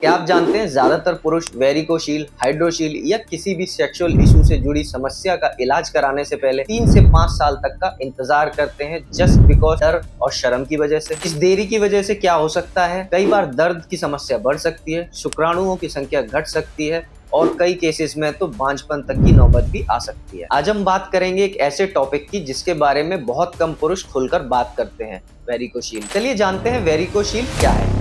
क्या आप जानते हैं ज्यादातर पुरुष वेरिकोशील, हाइड्रोशील या किसी भी सेक्सुअल इशू से जुड़ी समस्या का इलाज कराने से पहले 3 से 5 साल तक का इंतजार करते हैं जस्ट बिकॉज डर और शर्म की वजह से। इस देरी की वजह से क्या हो सकता है, कई बार दर्द की समस्या बढ़ सकती है, शुक्राणुओं की संख्या घट सकती है और कई केसेस में तो बांझपन तक की नौबत भी आ सकती है। आज हम बात करेंगे एक ऐसे टॉपिक की जिसके बारे में बहुत कम पुरुष खुलकर बात करते हैं, वेरिकोशील। चलिए जानते हैं वेरिकोशील क्या है।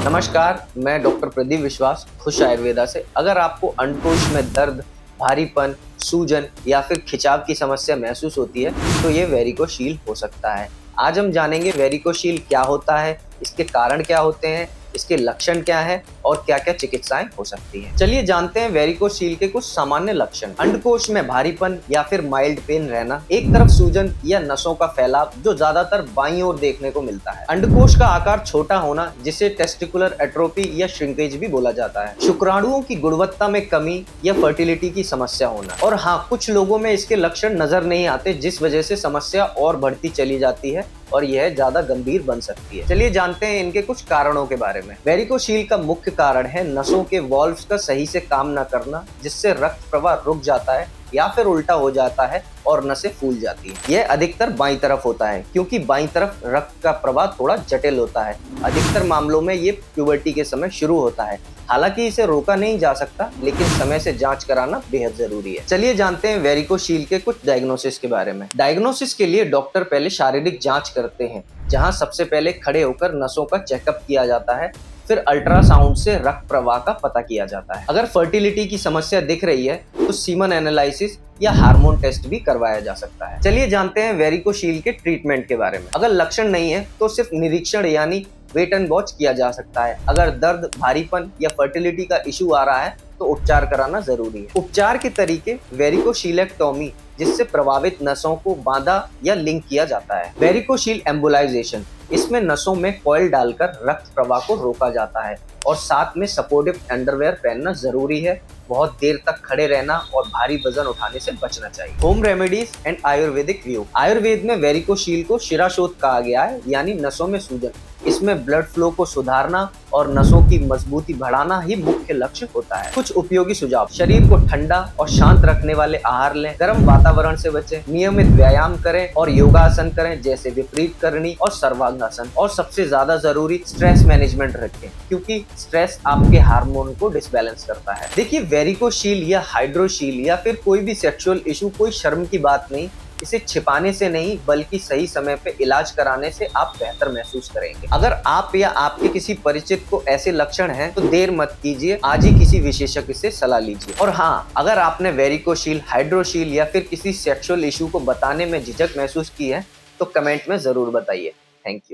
नमस्कार, मैं डॉक्टर प्रदीप विश्वास, खुश आयुर्वेदा से। अगर आपको अंडकोश में दर्द, भारीपन, सूजन या फिर खिंचाव की समस्या महसूस होती है तो ये वेरिकोशील हो सकता है। आज हम जानेंगे वेरिकोशील क्या होता है, इसके कारण क्या होते हैं, इसके लक्षण क्या हैं और क्या क्या चिकित्साएं हो सकती हैं। चलिए जानते हैं वेरिकोशील के कुछ सामान्य लक्षण। अंडकोश में भारीपन या फिर माइल्ड पेन रहना, एक तरफ सूजन या नसों का फैलाव जो ज्यादातर बाईं ओर देखने को मिलता है। अंडकोश का आकार छोटा होना जिसे टेस्टिकुलर एट्रोफी या श्रिंकेज भी बोला जाता है। शुक्राणुओं की गुणवत्ता में कमी या फर्टिलिटी की समस्या होना। और हाँ, कुछ लोगों में इसके लक्षण नजर नहीं आते जिस वजह से समस्या और बढ़ती चली जाती है और यह ज्यादा गंभीर बन सकती है। चलिए जानते हैं इनके कुछ कारणों के बारे में। वेरिकोशील का मुख्य कारण है नसों के वॉल्व्स का सही से काम न करना, जिससे रक्त प्रवाह रुक जाता है या फिर उल्टा हो जाता है और नसें फूल जाती है। यह अधिकतर बाईं तरफ होता है क्योंकि बाईं तरफ रक्त का प्रवाह थोड़ा जटिल होता है। अधिकतर मामलों में ये प्यूबर्टी के समय शुरू होता है। हालांकि इसे रोका नहीं जा सकता, लेकिन समय से जांच कराना बेहद जरूरी है। चलिए जानते हैं वेरिकोशील के कुछ डायग्नोसिस के बारे में। डायग्नोसिस के लिए डॉक्टर पहले शारीरिक जांच करते हैं, जहां सबसे पहले खड़े होकर नसों का चेकअप किया जाता है। फिर अल्ट्रासाउंड से रक्त प्रवाह का पता किया जाता है। अगर फर्टिलिटी की समस्या दिख रही है तो सीमन एनालिसिस या हार्मोन टेस्ट भी करवाया जा सकता है। चलिए जानते हैं वेरिकोशील के ट्रीटमेंट के बारे में। अगर लक्षण नहीं है तो सिर्फ निरीक्षण यानी वेट एंड वॉच किया जा सकता है। अगर दर्द, भारीपन या फर्टिलिटी का इशू आ रहा है तो उपचार कराना जरूरी है। उपचार के तरीके वेरिकोशीलेक्टोमी, जिससे प्रभावित नसों को बांधा या लिंक किया जाता है। वेरिकोशील एम्बोलाइजेशन, इसमें नसों में कॉइल डालकर रक्त प्रवाह को रोका जाता है और साथ में सपोर्टिव अंडरवेयर पहनना जरूरी है। बहुत देर तक खड़े रहना और भारी वजन उठाने से बचना चाहिए। Home remedies and Ayurvedic view. Ayurveda में वेरिकोशील को शिराशोथ कहा गया है, यानी नसों में सूजन। इसमें ब्लड फ्लो को सुधारना और नसों की मजबूती बढ़ाना ही मुख्य लक्ष्य होता है। कुछ उपयोगी सुझाव: शरीर को ठंडा और शांत रखने वाले आहार लें, गर्म वातावरण से बचें, नियमित व्यायाम करें और योगासन करें जैसे विपरीत करणी और सर्वांगासन। और सबसे ज्यादा जरूरी, स्ट्रेस मैनेजमेंट रखें क्योंकि स्ट्रेस आपके हार्मोन को डिसबैलेंस करता है। देखिए, वेरिकोशील या हाइड्रोशील या फिर कोई भी सेक्सुअल इशू कोई शर्म की बात नहीं। इसे छिपाने से नहीं बल्कि सही समय पे इलाज कराने से आप बेहतर महसूस करेंगे। अगर आप या आपके किसी परिचित को ऐसे लक्षण हैं तो देर मत कीजिए, आज ही किसी विशेषज्ञ से सलाह लीजिए। और हाँ, अगर आपने वेरिकोशील, हाइड्रोशील या फिर किसी सेक्सुअल इशू को बताने में झिझक महसूस की है तो कमेंट में जरूर बताइए। Thank you.